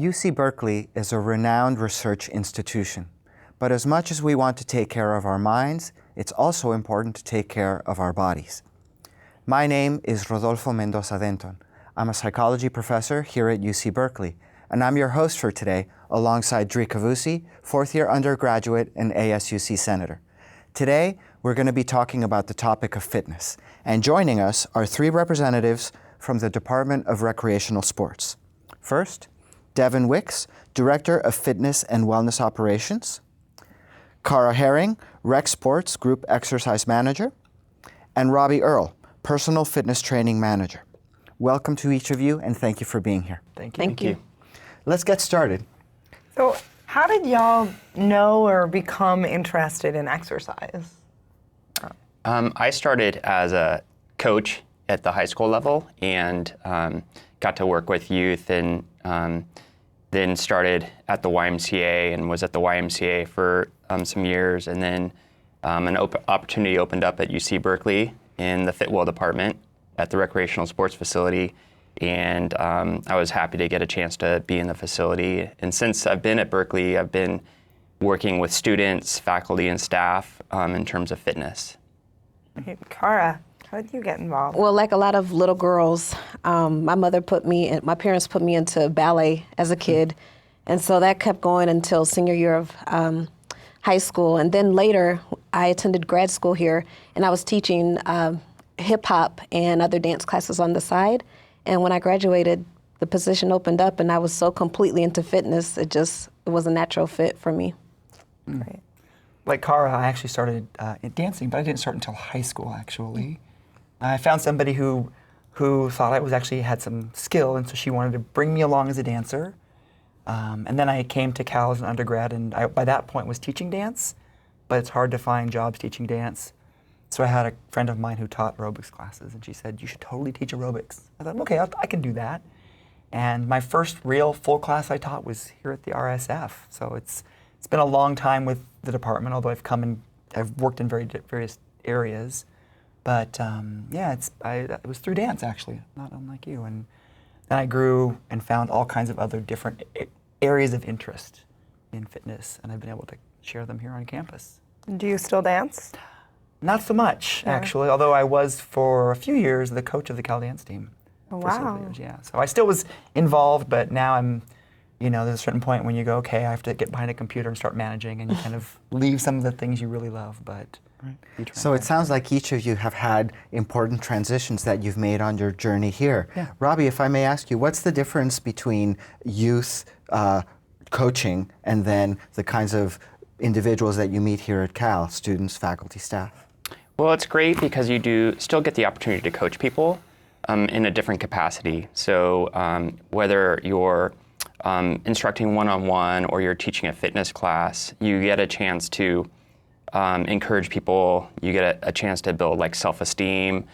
UC Berkeley is a renowned research institution, but as much as we want to take care of our minds, it's also important to take care of our bodies. My name is Rodolfo Mendoza Denton. I'm a psychology professor here at UC Berkeley, and I'm your host for today alongside Dri Kavusi, fourth-year undergraduate and ASUC senator. Today, we're going to be talking about the topic of fitness, and joining us are three representatives from the Department of Recreational Sports. First, Devin Wicks, Director of Fitness and Wellness Operations, Carah Herring, Rec Sports Group Exercise Manager, and Robbie Earle, Personal Fitness Training Manager. Welcome to each of you, and thank you for being here. Thank you. Let's get started. So, how did y'all know or become interested in exercise? I started as a coach at the high school level and got to work with youth, and then started at the YMCA and was at the YMCA for some years, and then an opportunity opened up at UC Berkeley in the Fitwell department at the Recreational Sports facility, and I was happy to get a chance to be in the facility. And since I've been at Berkeley, I've been working with students, faculty, and staff in terms of fitness. Hey, Carah, how did you get involved? Well, like a lot of little girls, my parents put me into ballet as a kid, and so that kept going until senior year of high school. And then later, I attended grad school here, and I was teaching hip hop and other dance classes on the side. And when I graduated, the position opened up, and I was so completely into fitness, it was a natural fit for me. Great. Like Carah, I actually started in dancing, but I didn't start until high school, actually. I found somebody who thought I had some skill, and so she wanted to bring me along as a dancer. And then I came to Cal as an undergrad, and I, by that point, was teaching dance, but it's hard to find jobs teaching dance. So I had a friend of mine who taught aerobics classes, and she said, "You should totally teach aerobics." I thought, okay, I can do that. And my first real full class I taught was here at the RSF. So it's been a long time with the department, although I've worked in various areas. But it was through dance, actually, not unlike you. And then I grew and found all kinds of other different areas of interest in fitness, and I've been able to share them here on campus. Do you still dance? Not so much, actually, although I was for a few years the coach of the Cal dance team. Oh, for several wow. years, yeah. So I still was involved, but now I'm, there's a certain point when you go, okay, I have to get behind a computer and start managing, and you kind of leave some of the things you really love, but. Right. So it sounds like each of you have had important transitions that you've made on your journey here. Yeah. Robbie, if I may ask you, what's the difference between youth coaching and then the kinds of individuals that you meet here at Cal, students, faculty, staff? Well, it's great because you do still get the opportunity to coach people in a different capacity. So whether you're instructing one-on-one or you're teaching a fitness class, you get a chance to encourage people. You get a chance to build like self-esteem,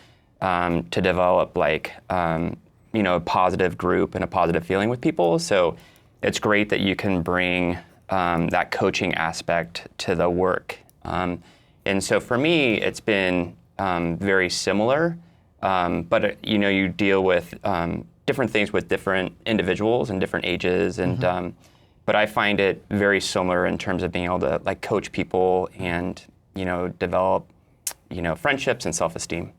to develop a positive group and a positive feeling with people. So it's great that you can bring that coaching aspect to the work. And so for me, it's been very similar, but you deal with different things with different individuals and different ages, and but I find it very similar in terms of being able to coach people and develop friendships and self-esteem.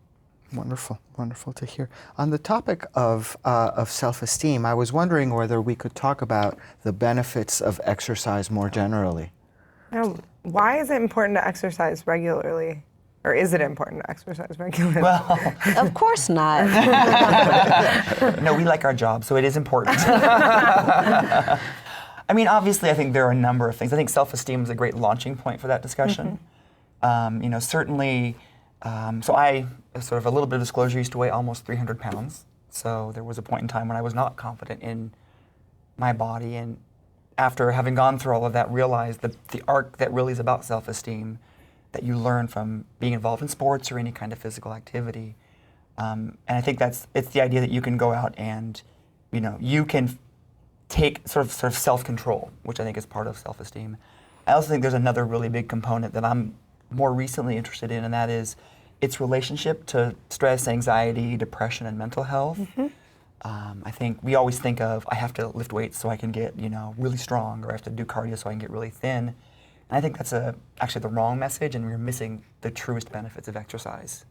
Wonderful, wonderful to hear. On the topic of self-esteem, I was wondering whether we could talk about the benefits of exercise more generally. Now, why is it important to exercise regularly? Or is it important to exercise regularly? Well, Of course not. no, we like our job, so it is important. I mean, obviously, I think there are a number of things. I think self-esteem is a great launching point for that discussion. Certainly, so I, sort of a little bit of disclosure, used to weigh almost 300 pounds. So there was a point in time when I was not confident in my body, and after having gone through all of that, realized that the arc that really is about self-esteem that you learn from being involved in sports or any kind of physical activity. And I think it's the idea that you can go out and, you can take sort of self-control, which I think is part of self-esteem. I also think there's another really big component that I'm more recently interested in, and that is its relationship to stress, anxiety, depression, and mental health. I think we always think of, I have to lift weights so I can get, really strong, or I have to do cardio so I can get really thin. And I think that's actually the wrong message, and we're missing the truest benefits of exercise.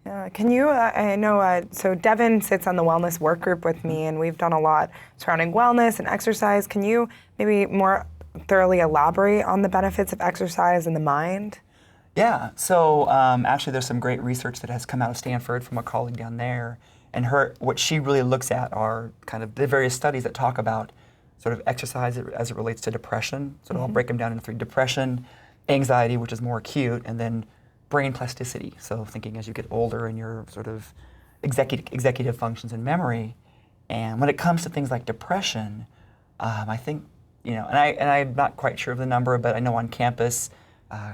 Yeah, can you, I know, so Devin sits on the wellness work group with me, and we've done a lot surrounding wellness and exercise. Can you maybe more thoroughly elaborate on the benefits of exercise in the mind? Yeah, so actually there's some great research that has come out of Stanford from a colleague down there, and what she really looks at are kind of the various studies that talk about sort of exercise as it relates to depression. So I'll break them down into 3: depression, anxiety, which is more acute, and then brain plasticity. So thinking as you get older and your sort of executive functions and memory. And when it comes to things like depression, I think, and I'm not quite sure of the number, but I know on campus,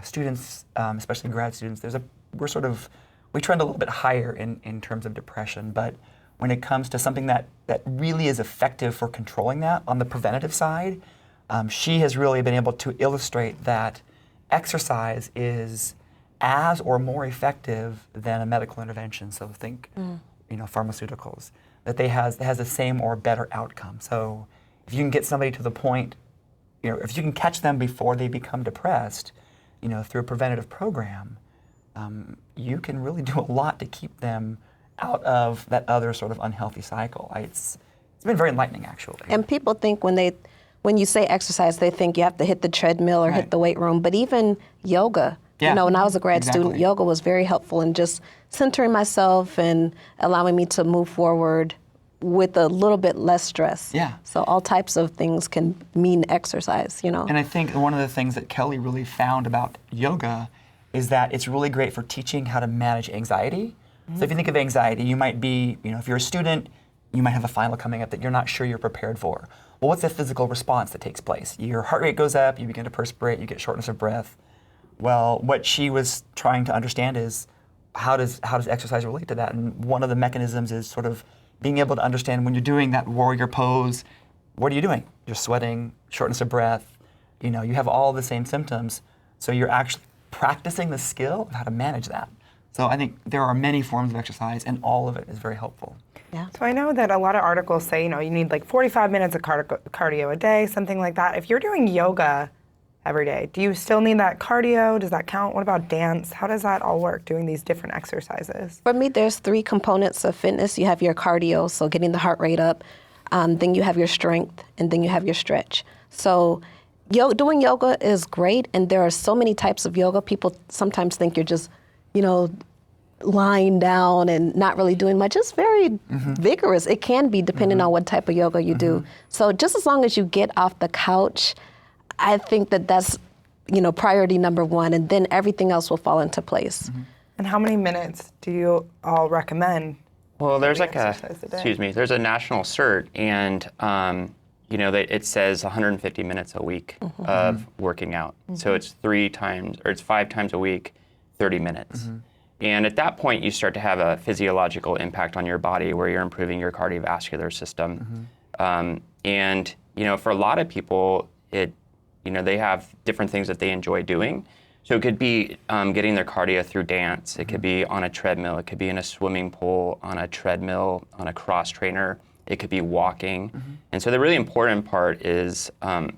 students, especially grad students, we trend a little bit higher in terms of depression. But when it comes to something that really is effective for controlling that on the preventative side, she has really been able to illustrate that exercise is as or more effective than a medical intervention. So think, pharmaceuticals, that it has the same or better outcome. So if you can get somebody to the point, if you can catch them before they become depressed, through a preventative program, you can really do a lot to keep them out of that other sort of unhealthy cycle. It's been very enlightening, actually. And people think when you say exercise, they think you have to hit the treadmill or hit the weight room, but even yoga. Yeah. When I was a grad student, Exactly. yoga was very helpful in just centering myself and allowing me to move forward with a little bit less stress. Yeah. So all types of things can mean exercise, And I think one of the things that Kelly really found about yoga is that it's really great for teaching how to manage anxiety. So if you think of anxiety, you might be, if you're a student, you might have a final coming up that you're not sure you're prepared for. Well, what's the physical response that takes place? Your heart rate goes up, you begin to perspirate, you get shortness of breath. Well, what she was trying to understand is how does exercise relate to that? And one of the mechanisms is sort of being able to understand when you're doing that warrior pose, what are you doing? You're sweating, shortness of breath, you have all the same symptoms. So you're actually practicing the skill of how to manage that. So I think there are many forms of exercise, and all of it is very helpful. Yeah. So I know that a lot of articles say, you need like 45 minutes of cardio a day, something like that. If you're doing yoga every day, do you still need that cardio? Does that count? What about dance? How does that all work, doing these different exercises? For me, there's 3 components of fitness. You have your cardio, so getting the heart rate up. Then you have your strength, and then you have your stretch. So doing yoga is great, and there are so many types of yoga. People sometimes think you're just, lying down and not really doing much. It's very vigorous. It can be, depending on what type of yoga you do. So just as long as you get off the couch, I think that's, priority number 1, and then everything else will fall into place. And how many minutes do you all recommend? Well, there's like exercise a day? there's a national cert, and it says 150 minutes a week of working out. So it's 5 times a week, 30 minutes. And at that point, you start to have a physiological impact on your body where you're improving your cardiovascular system. And for a lot of people, they have different things that they enjoy doing. So it could be getting their cardio through dance. It could be on a treadmill. It could be in a swimming pool, on a treadmill, on a cross trainer. It could be walking. And so the really important part is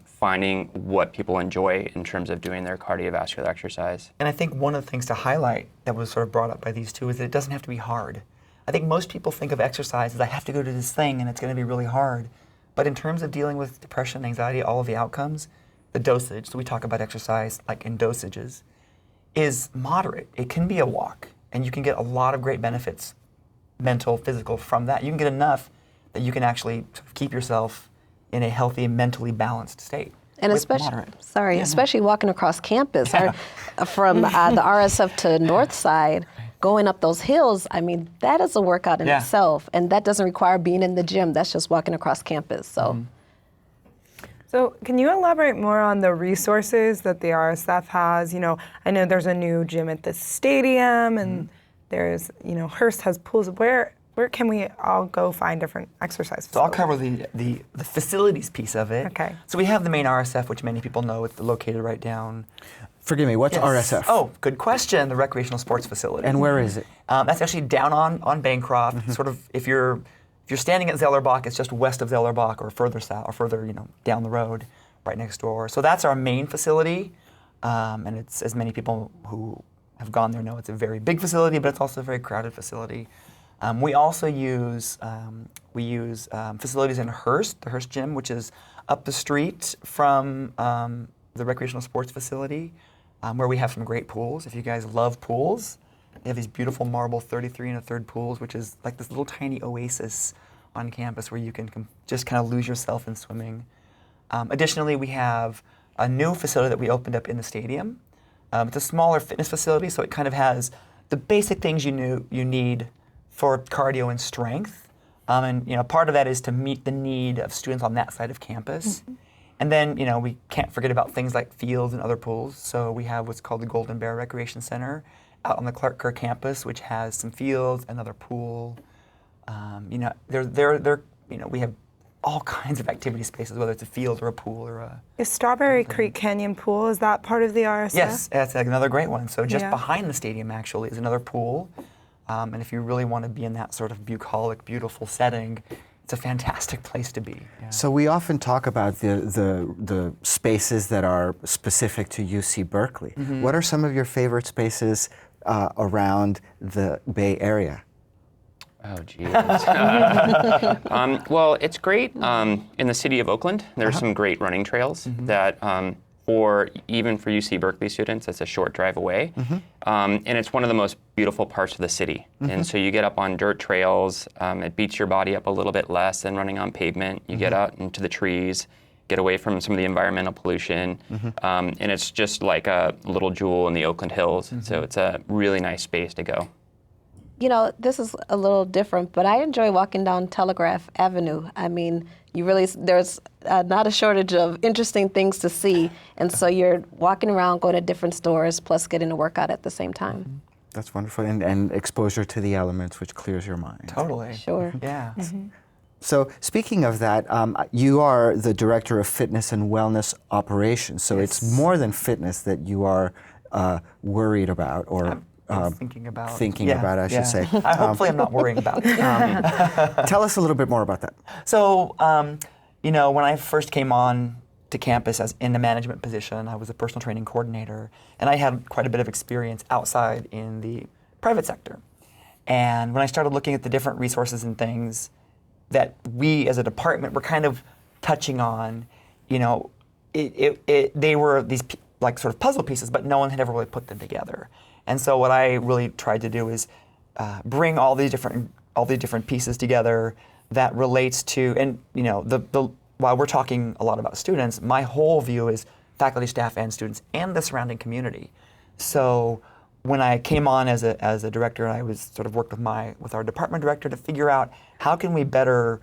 finding what people enjoy in terms of doing their cardiovascular exercise. And I think one of the things to highlight that was sort of brought up by these two is that it doesn't have to be hard. I think most people think of exercise as I have to go to this thing and it's going to be really hard. But in terms of dealing with depression, anxiety, all of the outcomes, the dosage, so we talk about exercise like in dosages, is moderate. It can be a walk, and you can get a lot of great benefits, mental, physical, from that. You can get enough that you can actually sort of keep yourself in a healthy, mentally balanced state. And especially walking across campus, from the RSF to North Side, going up those hills, that is a workout in itself. And that doesn't require being in the gym. That's just walking across campus. So. So can you elaborate more on the resources that the RSF has? I know there's a new gym at the stadium, and there's, Hearst has pools. Where can we all go find different exercise facilities? So I'll cover the facilities piece of it. Okay. So we have the main RSF, which many people know. It's located right down. Forgive me, what's RSF? Oh, good question. The Recreational Sports Facility. And where is it? That's actually down on Bancroft. Sort of, if you're if you're standing at Zellerbach, it's just west of Zellerbach or further south or further, down the road, right next door. So that's our main facility, and it's, as many people who have gone there know, it's a very big facility, but it's also a very crowded facility. We also use facilities in Hearst, the Hearst Gym, which is up the street from the recreational sports facility, where we have some great pools. If you guys love pools, they have these beautiful marble 33 1/3 pools, which is like this little tiny oasis on campus where you can just kind of lose yourself in swimming. Additionally, we have a new facility that we opened up in the stadium. It's a smaller fitness facility, so it kind of has the basic things you need for cardio and strength. And part of that is to meet the need of students on that side of campus. Mm-hmm. And then, we can't forget about things like fields and other pools. So we have what's called the Golden Bear Recreation Center out on the Clark Kerr campus, which has some fields, another pool. We have all kinds of activity spaces, whether it's a field or a pool or a... Is Strawberry Creek Canyon Pool, is that part of the RSF? Yes, that's another great one. So just Yeah. behind the stadium, actually, is another pool. And if you really want to be in that sort of bucolic, beautiful setting, it's a fantastic place to be. Yeah. So we often talk about the spaces that are specific to UC Berkeley. Mm-hmm. What are some of your favorite spaces around the Bay Area? Oh, geez. Well, it's great in the city of Oakland. There's some great running trails that, even for UC Berkeley students, it's a short drive away. And it's one of the most beautiful parts of the city. And so you get up on dirt trails. It beats your body up a little bit less than running on pavement. You get out into the trees, get away from some of the environmental pollution. And it's just like a little jewel in the Oakland Hills. So it's a really nice space to go. This is a little different, but I enjoy walking down Telegraph Avenue. I mean, there's not a shortage of interesting things to see, and so you're walking around, going to different stores, plus getting a workout at the same time. That's wonderful, and exposure to the elements, which clears your mind. Totally. Sure. Yeah. So speaking of that, you are the Director of Fitness and Wellness Operations, so Yes. it's more than fitness that you are worried about, or thinking about, I should say. Hopefully I'm not worrying about it. Tell us a little bit more about that. So, when I first came on to campus in the management position, I was a personal training coordinator, and I had quite a bit of experience outside in the private sector. And when I started looking at the different resources and things that we as a department were kind of touching on, they were these like sort of puzzle pieces, but no one had ever really put them together. And so what I really tried to do is bring all these different pieces together that relates to, and while we're talking a lot about students, my whole view is faculty, staff, and students, and the surrounding community. So when I came on as a director, I was sort of worked with our department director to figure out how can we better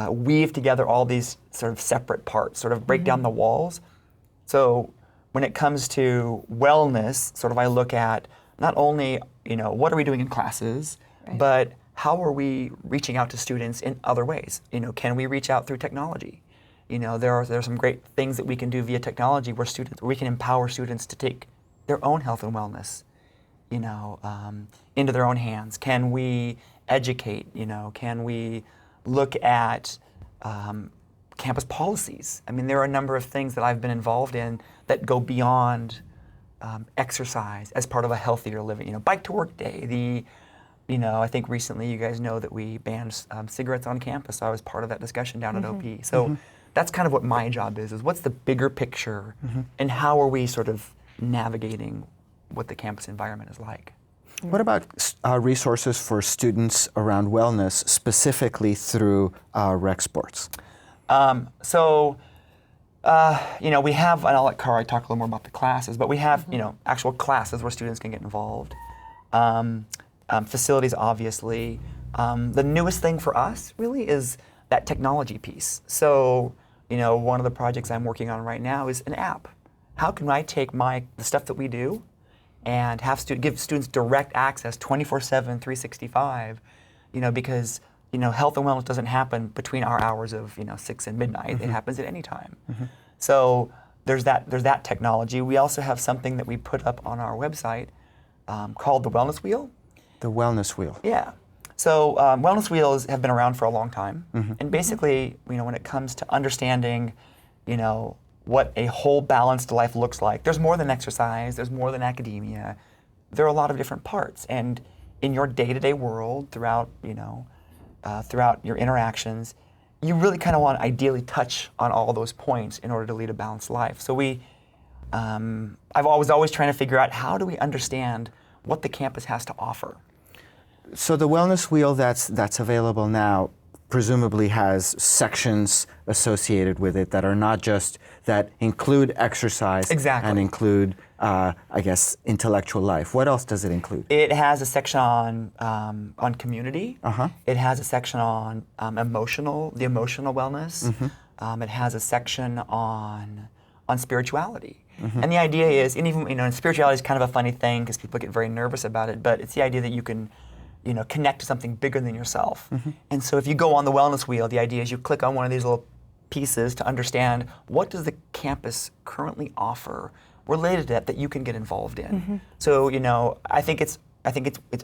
weave together all these sort of separate parts, sort of break down the walls. So when it comes to wellness, sort of I look at not only, what are we doing in classes, right, but how are we reaching out to students in other ways? Can we reach out through technology? There are some great things that we can do via technology where we can empower students to take their own health and wellness, into their own hands. Can we educate? Can we look at campus policies? I mean, there are a number of things that I've been involved in that go beyond exercise as part of a healthier living. Bike to work day. I think recently you guys know that we banned cigarettes on campus. So I was part of that discussion down at OP. So that's kind of what my job is what's the bigger picture, and how are we sort of navigating what the campus environment is like. What about resources for students around wellness, specifically through rec sports? We have, and I'll let Carah talk a little more about the classes, but we have, actual classes where students can get involved. Facilities, obviously. The newest thing for us really is that technology piece. So, one of the projects I'm working on right now is an app. How can I take the stuff that we do and give students direct access 24/7, 365, because health and wellness doesn't happen between our hours of 6 and midnight. It happens at any time. So there's that technology. We also have something that we put up on our website called the Wellness Wheel. The Wellness Wheel. Yeah. So wellness wheels have been around for a long time, and basically, when it comes to understanding, what a whole balanced life looks like, there's more than exercise, there's more than academia. There are a lot of different parts, and in your day-to-day world, throughout your interactions, you really kind of want to ideally touch on all those points in order to lead a balanced life. So I've always trying to figure out, how do we understand what the campus has to offer? So the wellness wheel that's available now presumably has sections associated with it that are not just, that include exercise and include, I guess, intellectual life. What else does it include? It has a section on community. It has a section on the emotional wellness. It has a section on spirituality. And the idea is, and even spirituality is kind of a funny thing because people get very nervous about it, but it's the idea that you can connect to something bigger than yourself. And so if you go on the wellness wheel, the idea is you click on one of these little pieces to understand, what does the campus currently offer related to that you can get involved in. So I think it's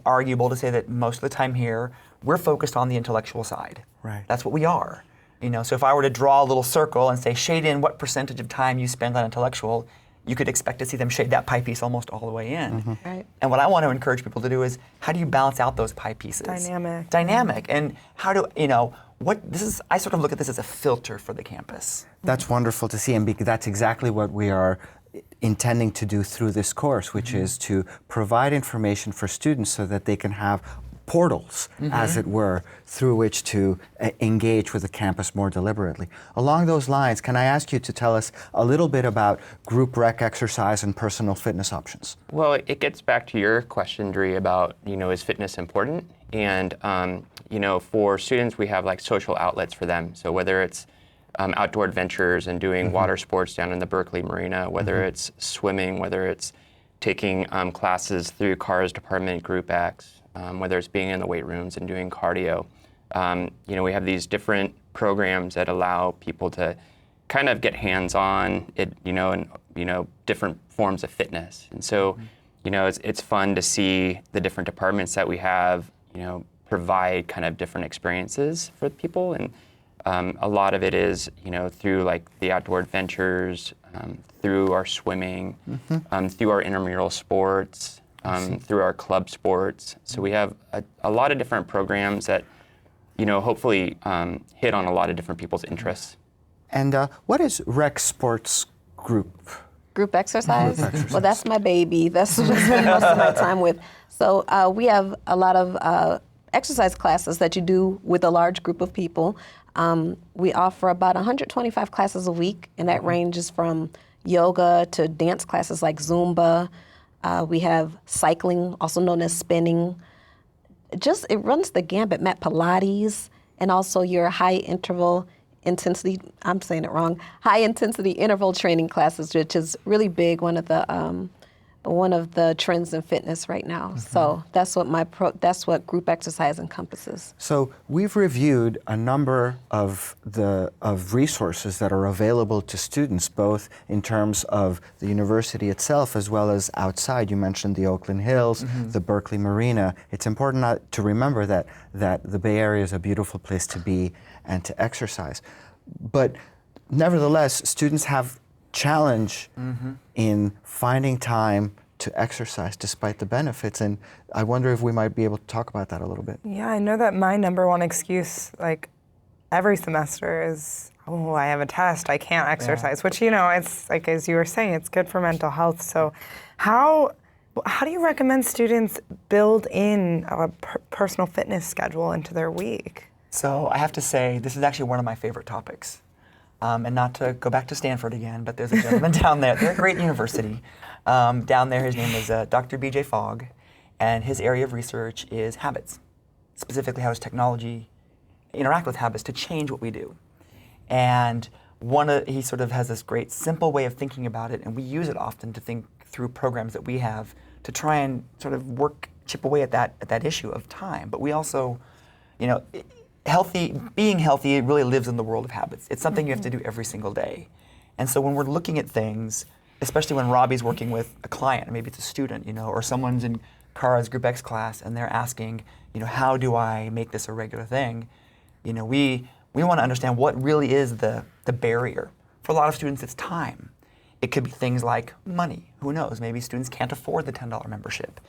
arguable to say that most of the time here we're focused on the intellectual side. Right. That's what we are. So if I were to draw a little circle and say, shade in what percentage of time you spend on intellectual, you could expect to see them shade that pie piece almost all the way in. Right. And what I want to encourage people to do is, how do you balance out those pie pieces? Dynamic. And how do, I sort of look at this as a filter for the campus. That's wonderful to see, and that's exactly what we are intending to do through this course, which is to provide information for students so that they can have portals, as it were, through which to engage with the campus more deliberately. Along those lines, can I ask you to tell us a little bit about group rec exercise and personal fitness options? Well, it gets back to your question, Dre, about, is fitness important? And, for students, we have like social outlets for them. So whether it's outdoor adventures and doing water sports down in the Berkeley Marina, whether it's swimming, whether it's taking classes through Carah's department, Group X, whether it's being in the weight rooms and doing cardio. We have these different programs that allow people to kind of get hands-on, different forms of fitness. And so, it's fun to see the different departments that we have, provide kind of different experiences for people. And a lot of it is, through like the outdoor adventures, through our swimming, through our intramural sports, through our club sports. So we have a lot of different programs that, hopefully hit on a lot of different people's interests. And what is rec sports group? Group exercise? Well, that's my baby. That's what I spend most of my time with. So we have a lot of exercise classes that you do with a large group of people. We offer about 125 classes a week, and that ranges from yoga to dance classes like Zumba. We have cycling, also known as spinning. It runs the gambit, Pilates, and also your high intensity interval training classes, which is really big, one of the trends in fitness right now. So that's what group exercise encompasses. So we've reviewed a number of resources that are available to students, both in terms of the university itself as well as outside. You mentioned the Oakland Hills, the Berkeley Marina. It's important to remember that the Bay Area is a beautiful place to be and to exercise. But nevertheless, students have challenge in finding time to exercise despite the benefits, and I wonder if we might be able to talk about that a little bit. Yeah, I know that my number one excuse, like every semester, is, I have a test, I can't exercise, which, it's like, as you were saying, it's good for mental health. So how do you recommend students build in a personal fitness schedule into their week? So I have to say, this is actually one of my favorite topics. And not to go back to Stanford again, but there's a gentleman down there. They're a great university. Down there, his name is Dr. B.J. Fogg, and his area of research is habits, specifically how does technology interact with habits to change what we do. And he sort of has this great simple way of thinking about it, and we use it often to think through programs that we have to try and sort of chip away at that issue of time. But we also, being healthy, it really lives in the world of habits. It's something you have to do every single day. And so when we're looking at things, especially when Robbie's working with a client, maybe it's a student, or someone's in Carah's Group X class and they're asking, how do I make this a regular thing? We want to understand what really is the barrier. For a lot of students, it's time. It could be things like money. Who knows? Maybe students can't afford the $10 membership.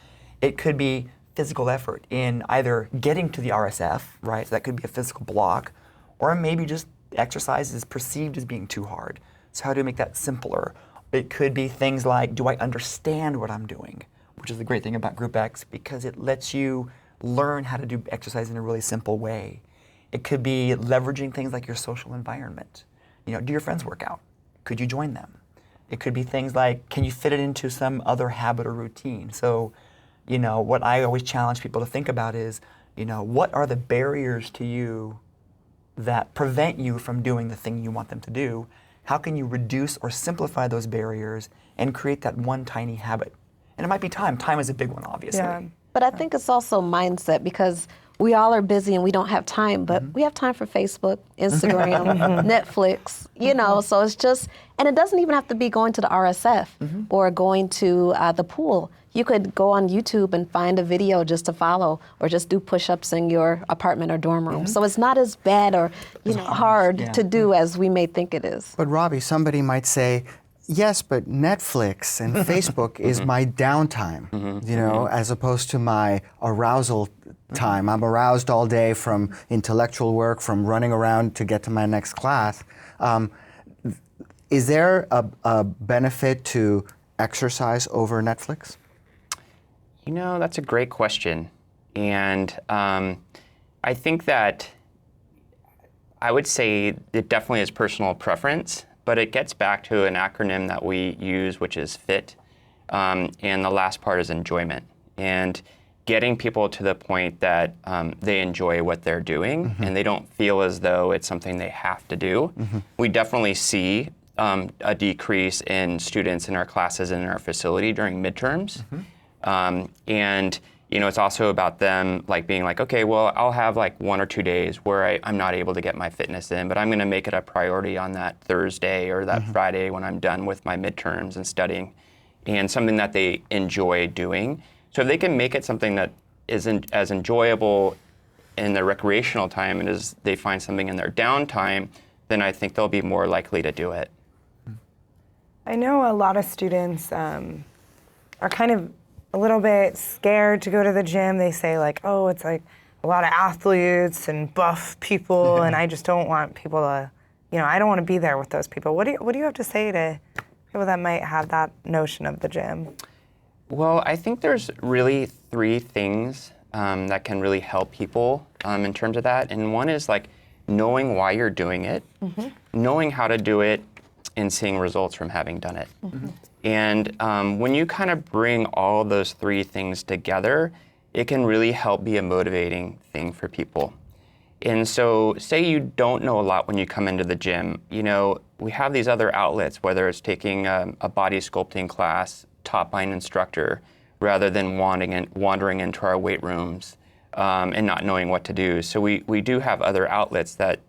It could be physical effort in either getting to the RSF, right? So that could be a physical block, or maybe just exercise is perceived as being too hard. So how do we make that simpler? It could be things like, do I understand what I'm doing? Which is the great thing about Group X, because it lets you learn how to do exercise in a really simple way. It could be leveraging things like your social environment. Do your friends work out? Could you join them? It could be things like, can you fit it into some other habit or routine? So, what I always challenge people to think about is, what are the barriers to you that prevent you from doing the thing you want them to do? How can you reduce or simplify those barriers and create that one tiny habit? And it might be time. Time is a big one, obviously. Yeah. But I think it's also mindset, because we all are busy and we don't have time, but we have time for Facebook, Instagram, Netflix, so it's just, and it doesn't even have to be going to the RSF or going to the pool. You could go on YouTube and find a video just to follow, or just do push-ups in your apartment or dorm room. So it's not as bad or hard to do as we may think it is. But Robbie, somebody might say, yes, but Netflix and Facebook is my downtime, as opposed to my arousal time. I'm aroused all day from intellectual work, from running around to get to my next class. Is there a benefit to exercise over Netflix? That's a great question. And I think that I would say it definitely is personal preference, but it gets back to an acronym that we use, which is FIT, and the last part is enjoyment. And getting people to the point that they enjoy what they're doing and they don't feel as though it's something they have to do. We definitely see a decrease in students in our classes and in our facility during midterms. And it's also about them being like, okay, well, I'll have 1 or 2 days where I'm not able to get my fitness in, but I'm going to make it a priority on that Thursday or that Friday when I'm done with my midterms and studying, and something that they enjoy doing. So if they can make it something that isn't as enjoyable in their recreational time and as they find something in their downtime, then I think they'll be more likely to do it. I know a lot of students are kind of a little bit scared to go to the gym. They say oh, it's a lot of athletes and buff people, and I just don't want people to, I don't want to be there with those people. What do you have to say to people that might have that notion of the gym? Well, I think there's really 3 things that can really help people in terms of that. And one is knowing why you're doing it, knowing how to do it, and seeing results from having done it. And when you kind of bring all those 3 things together, it can really help be a motivating thing for people. And so say you don't know a lot when you come into the gym. We have these other outlets, whether it's taking a body sculpting class taught by an instructor, rather than wandering into our weight rooms and not knowing what to do. So we do have other outlets that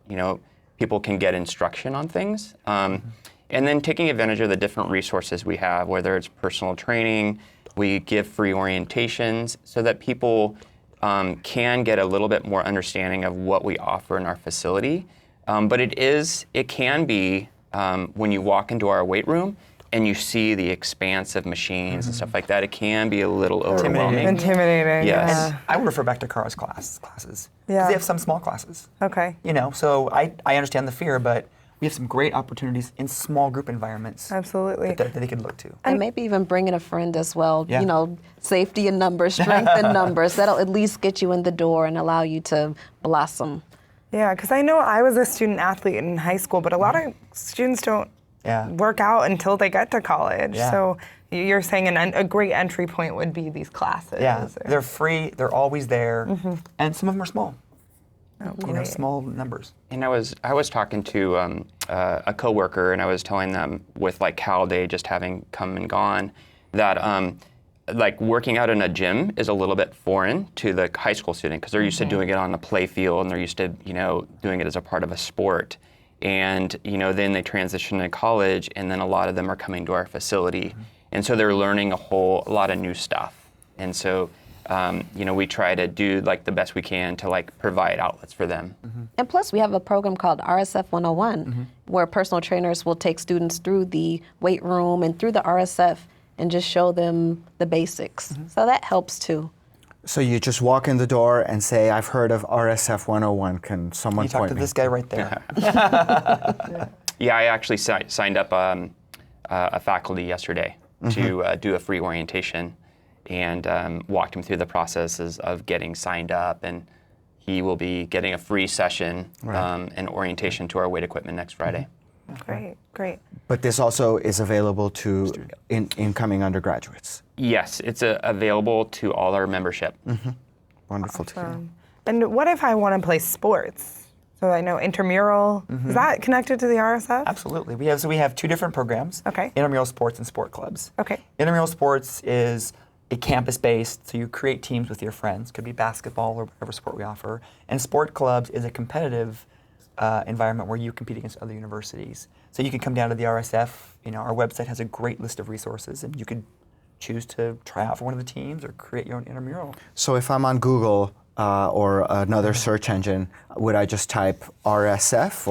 people can get instruction on things. And then taking advantage of the different resources we have, whether it's personal training, we give free orientations so that people can get a little bit more understanding of what we offer in our facility. But it can be when you walk into our weight room and you see the expanse of machines and stuff like that, it can be a little overwhelming. Intimidating. Yes. Yeah. I would refer back to Carah's classes. Yeah. Because they have some small classes. Okay. So I understand the fear, but we have some great opportunities in small group environments. Absolutely. That they could look to. And maybe even bringing a friend as well. Yeah. Safety in numbers, strength in numbers. That'll at least get you in the door and allow you to blossom. Yeah, because I know I was a student athlete in high school, but a lot of students don't work out until they get to college. Yeah. So you're saying a great entry point would be these classes. Yeah, they're free, they're always there, and some of them are small. Great. Small numbers. And I was talking to a coworker, and I was telling them with Cal Day just having come and gone, that working out in a gym is a little bit foreign to the high school student, because they're used to doing it on the play field, and they're used to doing it as a part of a sport. And then they transition to college, and then a lot of them are coming to our facility, and so they're learning a lot of new stuff. And so we try to do like the best we can to like provide outlets for them. And plus, we have a program called RSF 101, where personal trainers will take students through the weight room and through the RSF and just show them the basics. So that helps too. So you just walk in the door and say, I've heard of RSF 101. Can someone You talk point to me? this guy right there. Yeah, I actually signed up a faculty yesterday to do a free orientation and walked him through the processes of getting signed up, and he will be getting a free session and orientation to our weight equipment next Friday. Great, great. But this also is available to incoming undergraduates. Yes, it's available to all our membership. Wonderful to hear. And what if I want to play sports? So I know intramural, is that connected to the RSF? Absolutely. We have two different programs. Okay. Intramural sports and sport clubs. Okay. Intramural sports is a campus-based, so you create teams with your friends. Could be basketball or whatever sport we offer. And sport clubs is a competitive environment where you compete against other universities. So you could come down to the RSF. Our website has a great list of resources, and you could choose to try out for one of the teams or create your own intramural. So if I'm on Google or another search engine, would I just type RSF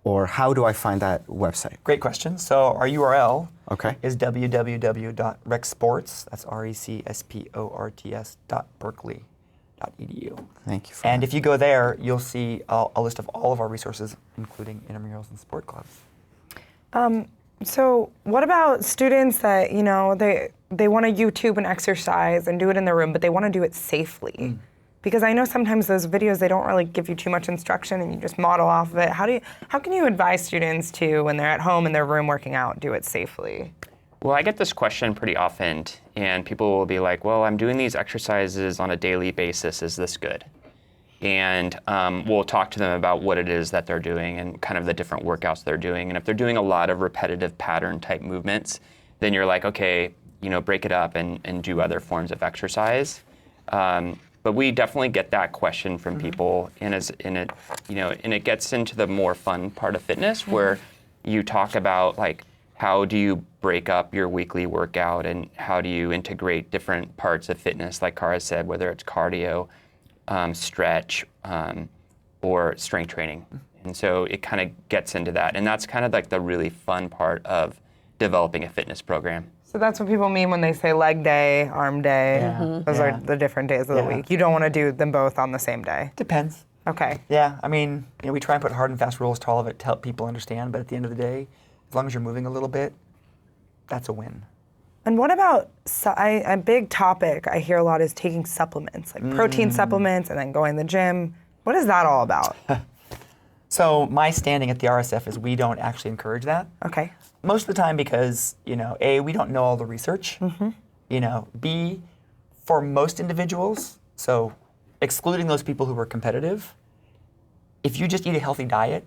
or how do I find that website? Great question. So our URL is www.recsports, that's recsports.berkeley.edu. Thank you for And that. if you go there, you'll see a list of all of our resources, including intramurals and sport clubs. So what about students that, they want to YouTube an exercise and do it in their room, but they want to do it safely? Because I know sometimes those videos, they don't really give you too much instruction and you just model off of it. How can you advise students to, when they're at home in their room working out, do it safely? Well, I get this question pretty often, and people will be like, well, I'm doing these exercises on a daily basis. Is this good? And we'll talk to them about what it is that they're doing and kind of the different workouts they're doing. And if they're doing a lot of repetitive pattern type movements, then you're like, okay, break it up and do other forms of exercise. But we definitely get that question from people, and it gets into the more fun part of fitness where you talk about like how do you break up your weekly workout and how do you integrate different parts of fitness, like Carah said, whether it's cardio, stretch, or strength training. And so it kind of gets into that, and that's kind of like the really fun part of developing a fitness program. So that's what people mean when they say leg day, arm day. Those are the different days of the week. You don't want to do them both on the same day. Depends. Okay. Yeah, I mean, we try and put hard and fast rules to all of it to help people understand, but at the end of the day, as long as you're moving a little bit, that's a win. And what about a big topic I hear a lot is taking supplements, like protein supplements and then going to the gym. What is that all about? So my standing at the RSF is we don't actually encourage that. Okay. Most of the time because, A, we don't know all the research. B, for most individuals, so excluding those people who are competitive, if you just eat a healthy diet,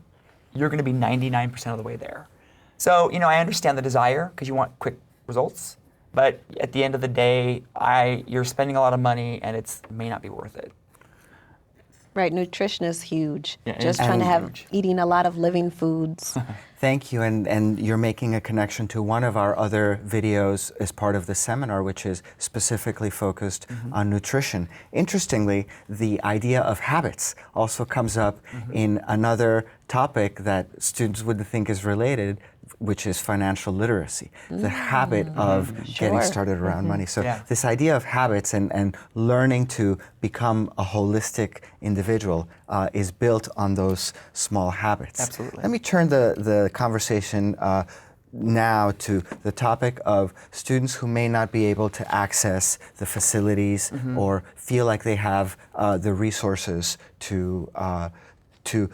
you're going to be 99% of the way there. So, I understand the desire because you want quick results, but at the end of the day, you're spending a lot of money and it may not be worth it. Right, nutrition is huge. Yeah, Just it's trying to have huge. eating a lot of living foods. Thank you, and you're making a connection to one of our other videos as part of the seminar, which is specifically focused on nutrition. Interestingly, the idea of habits also comes up in another topic that students wouldn't think is related, which is financial literacy, the habit of getting started around money. So this idea of habits and learning to become a holistic individual is built on those small habits. Absolutely. Let me turn the conversation now to the topic of students who may not be able to access the facilities or feel like they have the resources to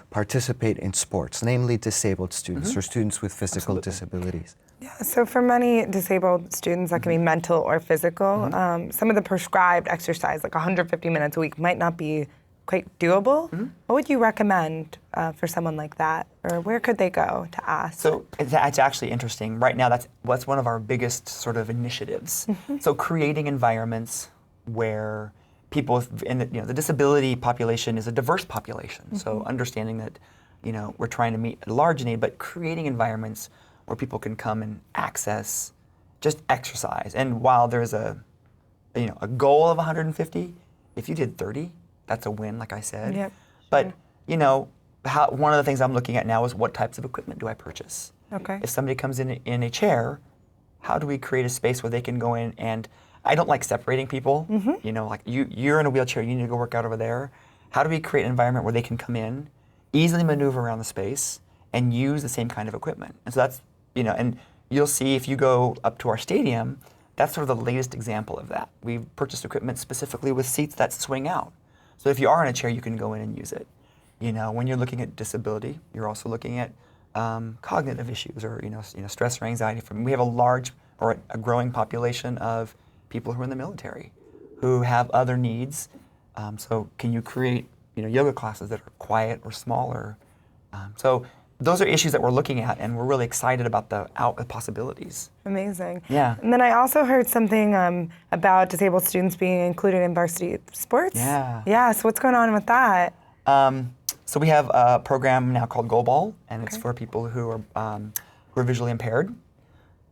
participate in sports, namely disabled students or students with physical disabilities. Yeah, so for many disabled students, that can be mental or physical. Some of the prescribed exercise, like 150 minutes a week, might not be quite doable. What would you recommend for someone like that? Or where could they go to ask? So it's actually interesting. Right now, that's one of our biggest sort of initiatives. So creating environments where people in the disability population is a diverse population. So understanding that we're trying to meet a large need, but creating environments where people can come and access just exercise. And while there's a a goal of 150. If you did 30, that's a win, like I said. Yep. But one of the things I'm looking at now is what types of equipment do I purchase? Okay. If somebody comes in a chair, how do we create a space where they can go in? And I don't like separating people. Like you're in a wheelchair, you need to go work out over there. How do we create an environment where they can come in, easily maneuver around the space, and use the same kind of equipment? And so that's, and you'll see if you go up to our stadium, that's sort of the latest example of that. We've purchased equipment specifically with seats that swing out. So if you are in a chair, you can go in and use it. When you're looking at disability, you're also looking at cognitive issues or stress or anxiety. We have a large or a growing population of people who are in the military who have other needs. So can you create yoga classes that are quiet or smaller? So those are issues that we're looking at, and we're really excited about the possibilities. Amazing. Yeah. And then I also heard something about disabled students being included in varsity sports. Yeah. Yeah, so what's going on with that? So we have a program now called Go Ball, and it's for people who are visually impaired.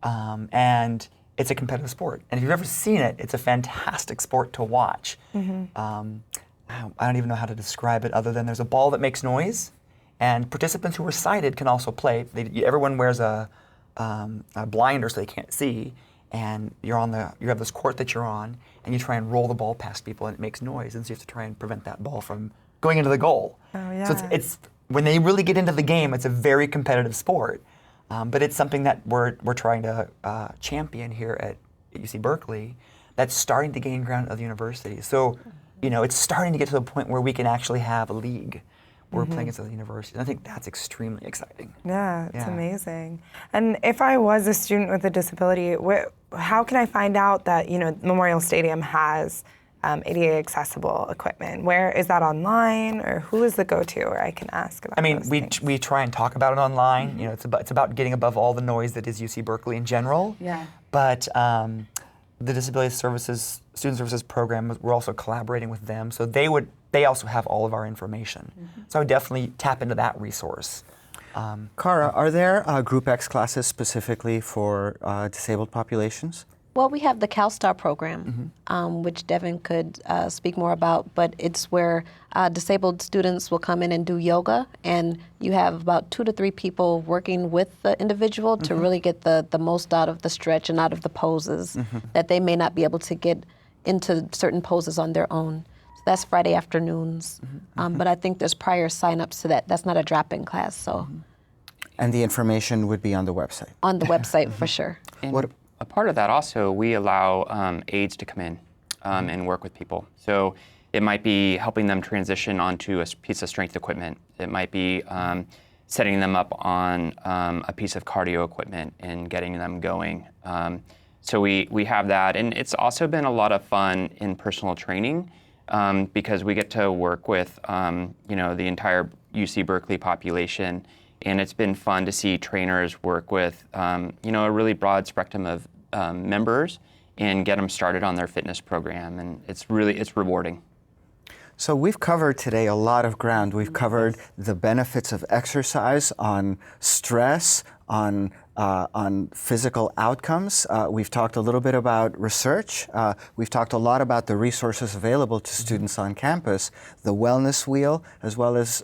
And it's a competitive sport. And if you've ever seen it, it's a fantastic sport to watch. I don't even know how to describe it other than there's a ball that makes noise, and participants who are sighted can also play. Everyone wears a blinder so they can't see, and you have this court that you're on, and you try and roll the ball past people, and it makes noise, and so you have to try and prevent that ball from going into the goal. Oh, yeah. So it's when they really get into the game, it's a very competitive sport. But it's something that we're trying to champion here at UC Berkeley that's starting to gain ground at other universities. So, it's starting to get to the point where we can actually have a league. We're playing against other universities. And I think that's extremely exciting. Yeah, it's amazing. And if I was a student with a disability, how can I find out that, Memorial Stadium has ADA accessible equipment? Where is that online, or who is the go-to where I can ask about those things? we try and talk about it online. It's about getting above all the noise that is UC Berkeley in general. Yeah. But the Disability Services, Student Services program, we're also collaborating with them. So they also have all of our information. So I would definitely tap into that resource. Carah, are there Group X classes specifically for disabled populations? Well, we have the CalSTAR program, which Devin could speak more about, but it's where disabled students will come in and do yoga, and you have about 2 to 3 people working with the individual to really get the most out of the stretch and out of the poses that they may not be able to get into certain poses on their own. So that's Friday afternoons, but I think there's prior sign-ups to that. That's not a drop-in class, so. And the information would be on the website? On the website, for sure. And a part of that also, we allow aides to come in and work with people. So it might be helping them transition onto a piece of strength equipment. It might be setting them up on a piece of cardio equipment and getting them going. So we have that. And it's also been a lot of fun in personal training because we get to work with the entire UC Berkeley population. And it's been fun to see trainers work with, a really broad spectrum of members and get them started on their fitness program. And it's rewarding. So we've covered today a lot of ground. We've covered the benefits of exercise on stress, on physical outcomes. We've talked a little bit about research. We've talked a lot about the resources available to students on campus, the wellness wheel, as well as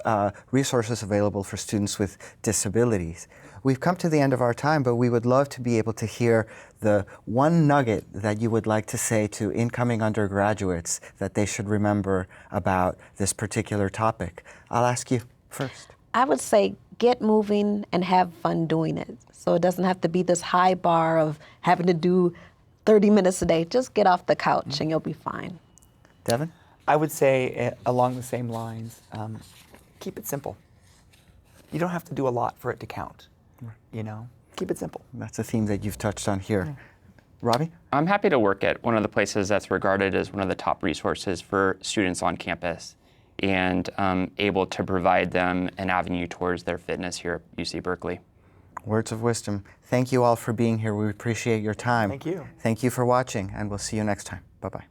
resources available for students with disabilities. We've come to the end of our time, but we would love to be able to hear the one nugget that you would like to say to incoming undergraduates that they should remember about this particular topic. I'll ask you first. I would say get moving and have fun doing it. So it doesn't have to be this high bar of having to do 30 minutes a day. Just get off the couch and you'll be fine. Devin? I would say along the same lines, keep it simple. You don't have to do a lot for it to count. Keep it simple. That's a theme that you've touched on here. Robbie? I'm happy to work at one of the places that's regarded as one of the top resources for students on campus and able to provide them an avenue towards their fitness here at UC Berkeley. Words of wisdom. Thank you all for being here. We appreciate your time. Thank you. Thank you for watching, and we'll see you next time. Bye-bye.